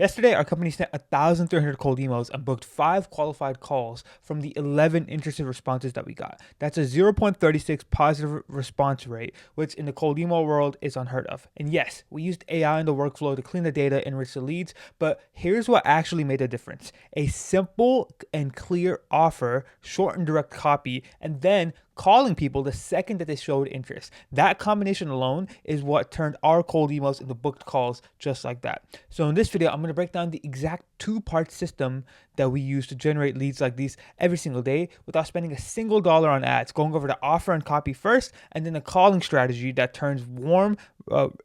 Yesterday, our company sent 1,300 cold emails and booked 5 qualified calls from the 11 interested responses that we got. That's a 0.36 positive response rate, which in the cold email world is unheard of. And yes, we used AI in the workflow to clean the data and enrich the leads, but here's what actually made a difference: a simple and clear offer, short and direct copy, and then calling people the second that they showed interest. That combination alone is what turned our cold emails into booked calls just like that. So in this video, I'm going to break down the exact two-part system that we use to generate leads like these every single day without spending a single dollar on ads, going over the offer and copy first, and then the calling strategy that turns warm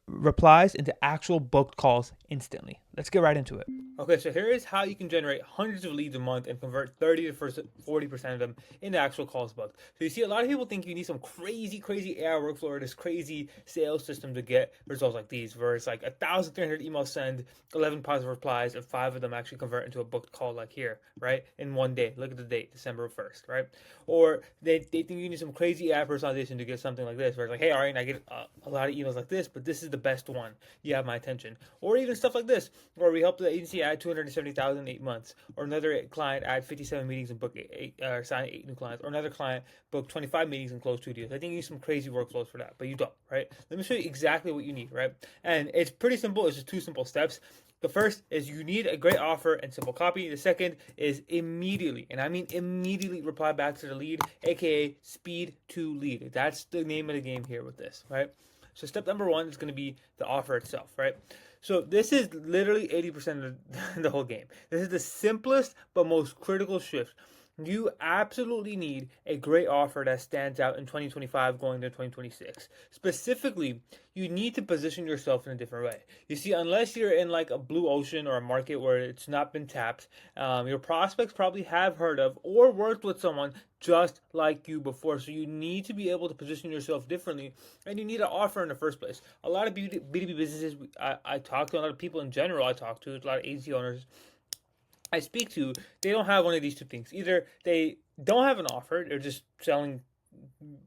replies into actual booked calls instantly. Let's get right into it. Okay, so here is how you can generate hundreds of leads a month and convert 30 to 40% of them into actual calls booked. So you see, a lot of people think you need some crazy AI workflow or this crazy sales system to get results like these, where it's like 1,300 emails send, 11 positive replies, and 5 of them actually convert into a booked call like here, right? In one day. Look at the date, December 1st, right? Or they think you need some crazy AI personalization to get something like this, where it's like, hey, all right, I get a lot of emails like this, but this is the best one. You have my attention. Or even stuff like this, where we helped the agency add 270,000 in 8 months, or another client add 57 meetings and book sign 8 new clients, or another client book 25 meetings and close 2 deals. I think you need some crazy workflows for that, but you don't, right? Let me show you exactly what you need, right? And it's pretty simple. It's just 2 simple steps. The first is you need a great offer and simple copy. The second is immediately, and I mean immediately, reply back to the lead, aka speed to lead. That's the name of the game here with this, right? So step number 1 is going to be the offer itself, right? So this is literally 80% of the whole game. This is the simplest but most critical shift. You absolutely need a great offer that stands out in 2025 going to 2026. Specifically, you need to position yourself in a different way. You see, unless you're in like a blue ocean or a market where it's not been tapped, your prospects probably have heard of or worked with someone just like you before. So you need to be able to position yourself differently, and you need an offer in the first place. A lot of B2B businesses I talk to, a lot of people in general I talk to, a lot of agency owners I speak to, they don't have one of these two things. Either they don't have an offer, they're just selling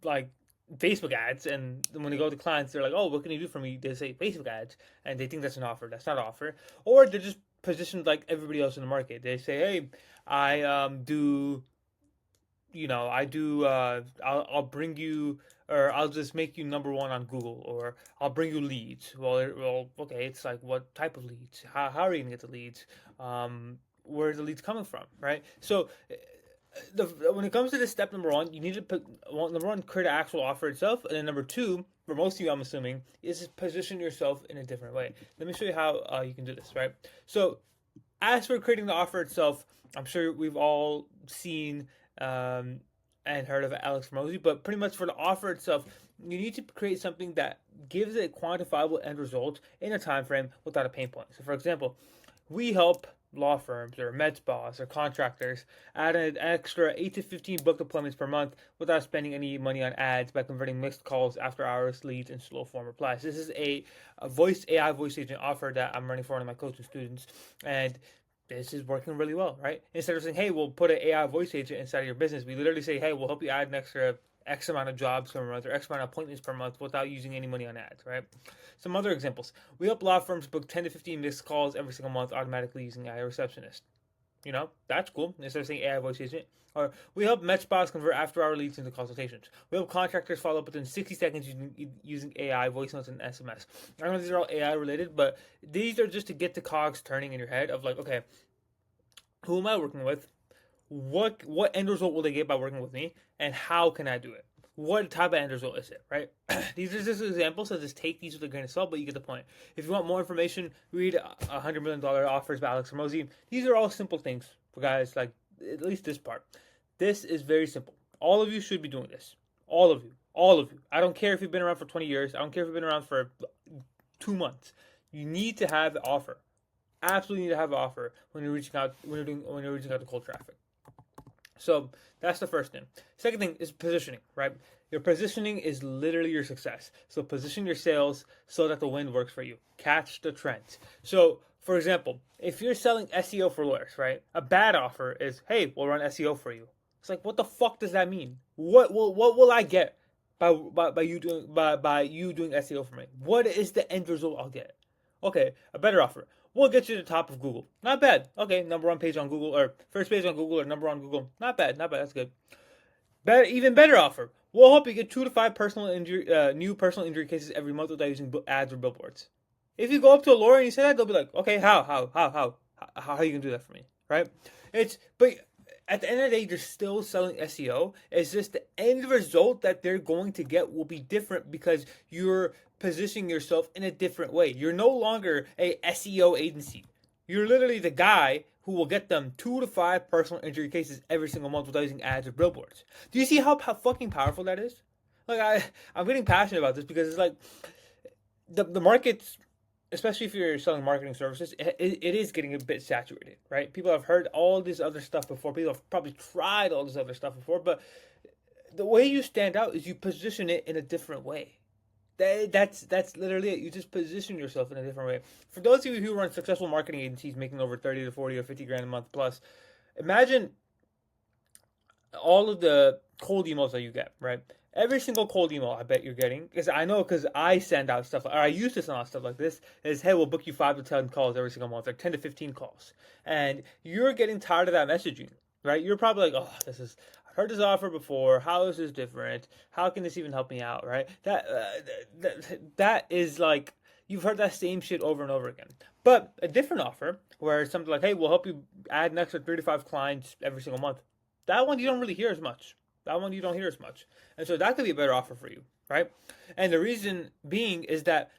like Facebook ads, and when they go to clients, they're like, "Oh, what can you do for me?" They say Facebook ads, and they think that's an offer. That's not an offer. Or they're just positioned like everybody else in the market. They say, "Hey, I do, I do. I'll bring you." Or I'll just make you number one on Google, or I'll bring you leads. Well, okay. It's like, what type of leads? How are you gonna get the leads? Where are the leads coming from, right? So when it comes to this step number 1, you need to put number 1, create an actual offer itself, and then number 2, for most of you, I'm assuming, is position yourself in a different way. Let me show you how you can do this, right? So as for creating the offer itself, I'm sure we've all seen and heard of Alex Ramosi, but pretty much for the offer itself, you need to create something that gives a quantifiable end result in a time frame without a pain point. So, for example, we help law firms or med spas or contractors add an extra 8 to 15 booked appointments per month without spending any money on ads by converting missed calls, after hours leads, and slow form replies. This is a AI voice agent offer that I'm running for one of my coaching students, and this is working really well, right? Instead of saying, "Hey, we'll put an AI voice agent inside of your business," we literally say, "Hey, we'll help you add an extra X amount of jobs per month or X amount of appointments per month without using any money on ads," right? Some other examples. We help law firms book 10 to 15 missed calls every single month automatically using AI receptionist. That's cool. Instead of saying AI voice agent. Or we help med spas convert after-hour leads into consultations. We help contractors follow up within 60 seconds using AI, voice notes, and SMS. I know these are all AI related, but these are just to get the cogs turning in your head of like, okay, who am I working with? What end result will they get by working with me? And how can I do it? What type of end result is it, right? These are just examples, so just take these with a grain of salt, but you get the point. If you want more information, read $100 million Offers by Alex Ramosi. These are all simple things for guys, like at least this part. This is very simple. All of you should be doing this. All of you. All of you. I don't care if you've been around for 20 years. I don't care if you've been around for 2 months. You need to have an offer. Absolutely need to have an offer when you're reaching out when you're reaching out to cold traffic. So that's the first thing. Second thing is positioning, right? Your positioning is literally your success. So position your sales so that the wind works for you. Catch the trends. So, for example, if you're selling SEO for lawyers, right? A bad offer is, "Hey, we'll run SEO for you." It's like, what the fuck does that mean? What will I get by you doing SEO for me? What is the end result I'll get? Okay, a better offer. we'll get you to the top of Google. Not bad. Okay, number one page on Google, or first page on Google, or number one on Google. Not bad. Not bad. That's good. Better, even better offer. We'll help you get 2 to 5 new personal injury cases every month without using ads or billboards. If you go up to a lawyer and you say that, they'll be like, okay, how are you gonna do that for me, right? But at the end of the day, you're still selling SEO. It's just the end result that they're going to get will be different because you're positioning yourself in a different way. You're no longer a SEO agency. You're literally the guy who will get them 2 to 5 personal injury cases every single month without using ads or billboards. Do you see how fucking powerful that is? Like I'm getting passionate about this because it's like the market's, especially if you're selling marketing services, it is getting a bit saturated, right? People have heard all this other stuff before. People have probably tried all this other stuff before, but the way you stand out is you position it in a different way. That's literally it. You just position yourself in a different way. For those of you who run successful marketing agencies making over 30 to 40 or 50 grand a month plus, imagine all of the cold emails that you get, right? Every single cold email I bet you're getting, because I know because I send out stuff, or I used to send out stuff like this, is, hey, we'll book you 5 to 10 calls every single month, or 10 to 15 calls. And you're getting tired of that messaging, right? You're probably like, oh, I've heard this offer before. How is this different? How can this even help me out, right? That is like, you've heard that same shit over and over again. But a different offer, where it's something like, hey, we'll help you add an extra 3 to 5 clients every single month. That one you don't really hear as much. And so that could be a better offer for you, right? And the reason being is that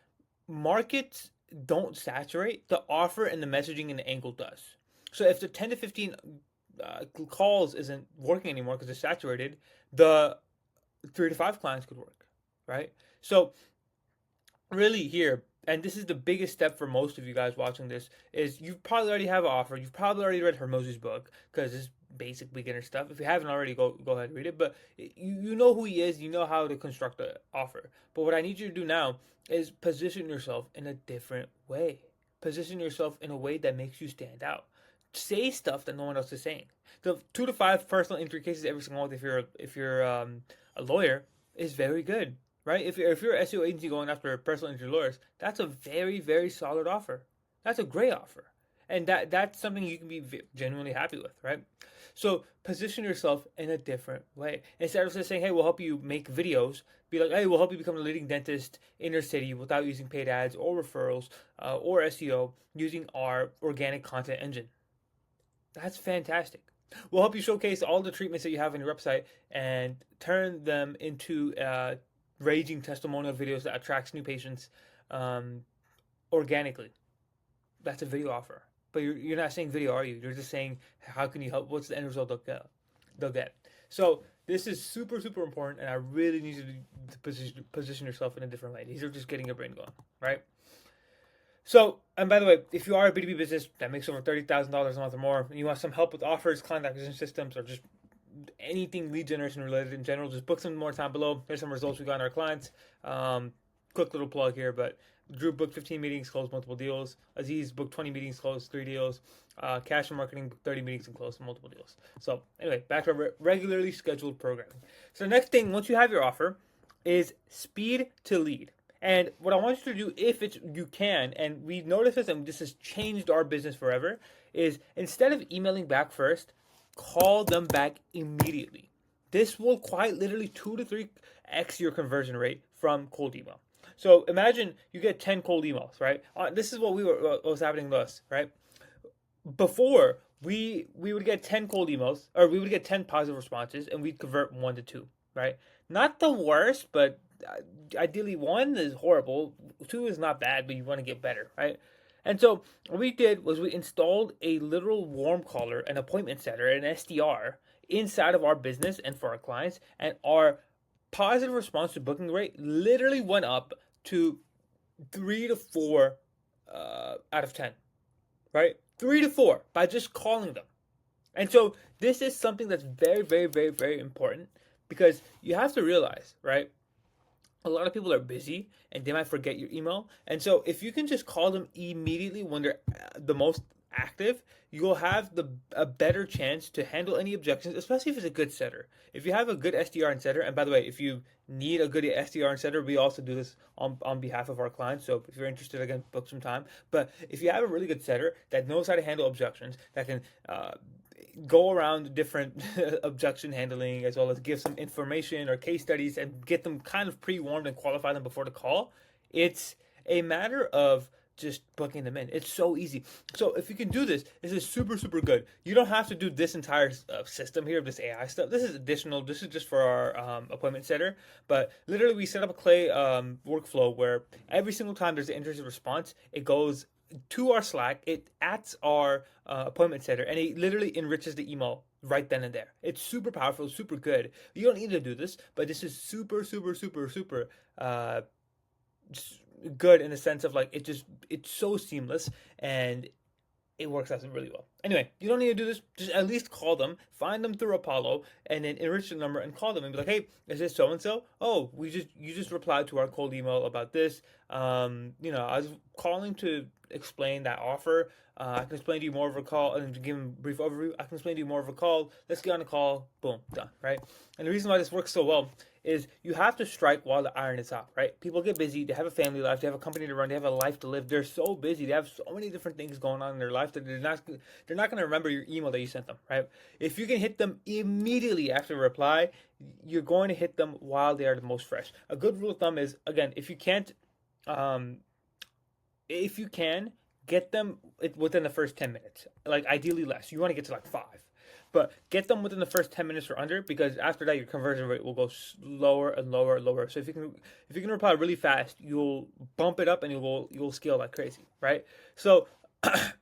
markets don't saturate. The offer and the messaging and the angle does. So if the 10 to 15 calls isn't working anymore because it's saturated, the 3 to 5 clients could work, right? So really here, and this is the biggest step for most of you guys watching this, is you probably already have an offer. You've probably already read Hermosi's book because it's basic beginner stuff. If you haven't already, go ahead and read it. But you know who he is. You know how to construct an offer. But what I need you to do now is position yourself in a different way. Position yourself in a way that makes you stand out. Say stuff that no one else is saying. The 2 to 5 personal injury cases every single month, if you're a lawyer, is very good. Right? If you're an SEO agency going after personal injury lawyers, that's a very, very solid offer. That's a great offer. And that's something you can be genuinely happy with, right? So position yourself in a different way. Instead of just saying, hey, we'll help you make videos, be like, hey, we'll help you become the leading dentist inner city without using paid ads or referrals or SEO using our organic content engine. That's fantastic. We'll help you showcase all the treatments that you have on your website and turn them into raging testimonial videos that attracts new patients organically. That's a video offer. But you're not saying video, are you? You're just saying, how can you help? What's the end result they'll get? So this is super, super important, and I really need you to position yourself in a different way. These are just getting your brain going, right? So, and by the way, if you are a B2B business that makes over $30,000 a month or more, and you want some help with offers, client acquisition systems, or just anything lead generation related in general, just book some more time below. There's some results we got in our clients. Quick little plug here, but Drew booked 15 meetings, closed multiple deals. Aziz booked 20 meetings, closed 3 deals. Cash and Marketing booked 30 meetings and closed multiple deals. So anyway, back to our regularly scheduled programming. So the next thing, once you have your offer, is speed to lead. And what I want you to do, if you can, and we noticed this, and this has changed our business forever, is instead of emailing back first, call them back immediately. This will quite literally 2 to 3x your conversion rate from cold email. So imagine you get 10 cold emails, right? This is what was happening to us, right? Before, we would get 10 cold emails, or we would get 10 positive responses, and we'd convert 1 to 2, right? Not the worst, but ideally 1 is horrible, 2 is not bad, but you want to get better, right? And so what we did was we installed a literal warm caller, an appointment setter, an SDR inside of our business and for our clients, and our positive response to booking rate literally went up to 3 to 4 out of 10, right? 3 to 4 by just calling them. And so this is something that's very, very, very, very important because you have to realize, right? A lot of people are busy and they might forget your email. And so if you can just call them immediately when they're the most active, you'll have a better chance to handle any objections, especially if it's a good setter. If you have a good SDR and setter, and by the way, if you need a good SDR and setter, we also do this on behalf of our clients. So if you're interested, again, book some time. But if you have a really good setter that knows how to handle objections, that can go around different objection handling, as well as give some information or case studies and get them kind of pre-warmed and qualify them before the call, it's a matter of just booking them in. It's so easy. So if you can do this, this is super, super good. You don't have to do this entire system here of this AI stuff. This is additional. This is just for our appointment setter. But literally, we set up a Clay workflow where every single time there's an interested response, it goes to our Slack, it adds our appointment setter, and it literally enriches the email right then and there. It's super powerful, super good. You don't need to do this, but this is super, super, super, super good in the sense of like it's so seamless and it works out really well. Anyway, you don't need to do this. Just at least call them, find them through Apollo, and then enrich the number and call them and be like, "Hey, is this so and so? Oh, you just replied to our cold email about this. I was calling to explain that offer. I can explain to you more of a call and give them a brief overview. I can explain to you more of a call. Let's get on a call. Boom, done. Right? And the reason why this works so well is you have to strike while the iron is hot, right? People get busy. They have a family life. They have a company to run. They have a life to live. They're so busy. They have so many different things going on in their life that they're not going to remember your email that you sent them, right? If you can hit them immediately after a reply, you're going to hit them while they are the most fresh. A good rule of thumb is, again, if you can, get them within the first 10 minutes. Like, ideally less. You want to get to like 5. But get them within the first 10 minutes or under, because after that your conversion rate will go lower and lower and lower. So if you can reply really fast, you'll bump it up and you'll scale like crazy, right? So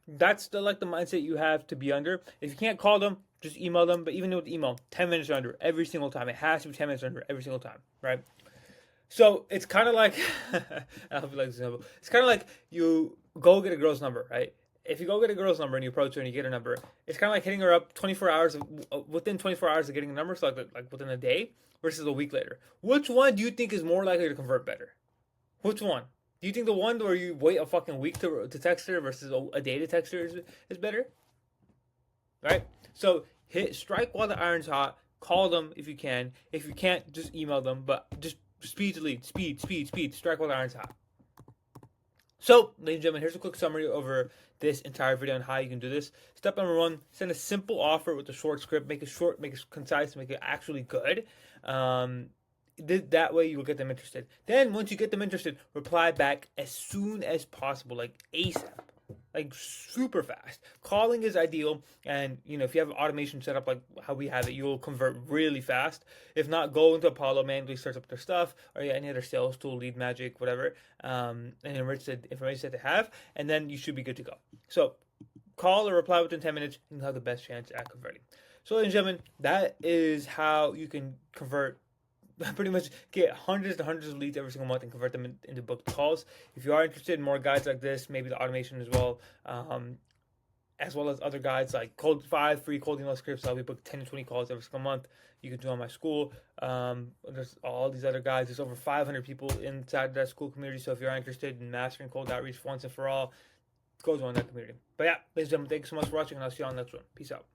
that's the mindset you have to be under. If you can't call them, just email them. But even with email, 10 minutes or under every single time. It has to be 10 minutes or under every single time, right? So it's kind of like I'll be like this example. It's kind of like you go get a girl's number, right? If you go get a girl's number and you approach her and you get her number, it's kind of like hitting her up 24 hours within 24 hours of getting a number, so like within a day versus a week later. Which one do you think is more likely to convert better? Which one? Do you think the one where you wait a fucking week to text her versus a day to text her is better? Right? So strike while the iron's hot. Call them if you can. If you can't, just email them. But just speed. Strike while the iron's hot. So, ladies and gentlemen, here's a quick summary over this entire video on how you can do this. Step number 1, send a simple offer with a short script. Make it short, make it concise, make it actually good. That way you will get them interested. Then, once you get them interested, reply back as soon as possible, like ASAP. Like super fast. Calling is ideal, and if you have automation set up like how we have it, you'll convert really fast. If not, go into Apollo, manually search up their stuff, or any other sales tool, Lead Magic, whatever, and enrich the information that they have, and then you should be good to go. So call or reply within 10 minutes, and you'll have the best chance at converting. So, ladies and gentlemen, that is how you can convert. Pretty much get hundreds and hundreds of leads every single month and convert them into booked calls. If you are interested in more guides like this, maybe the automation as well as other guides like 5 free cold email scripts. I'll be booked 10 to 20 calls every single month. You can join my school. There's all these other guides. There's over 500 people inside that school community. So if you're interested in mastering cold outreach once and for all, go join that community. But yeah, ladies and gentlemen, thank you so much for watching, and I'll see you on the next one. Peace out.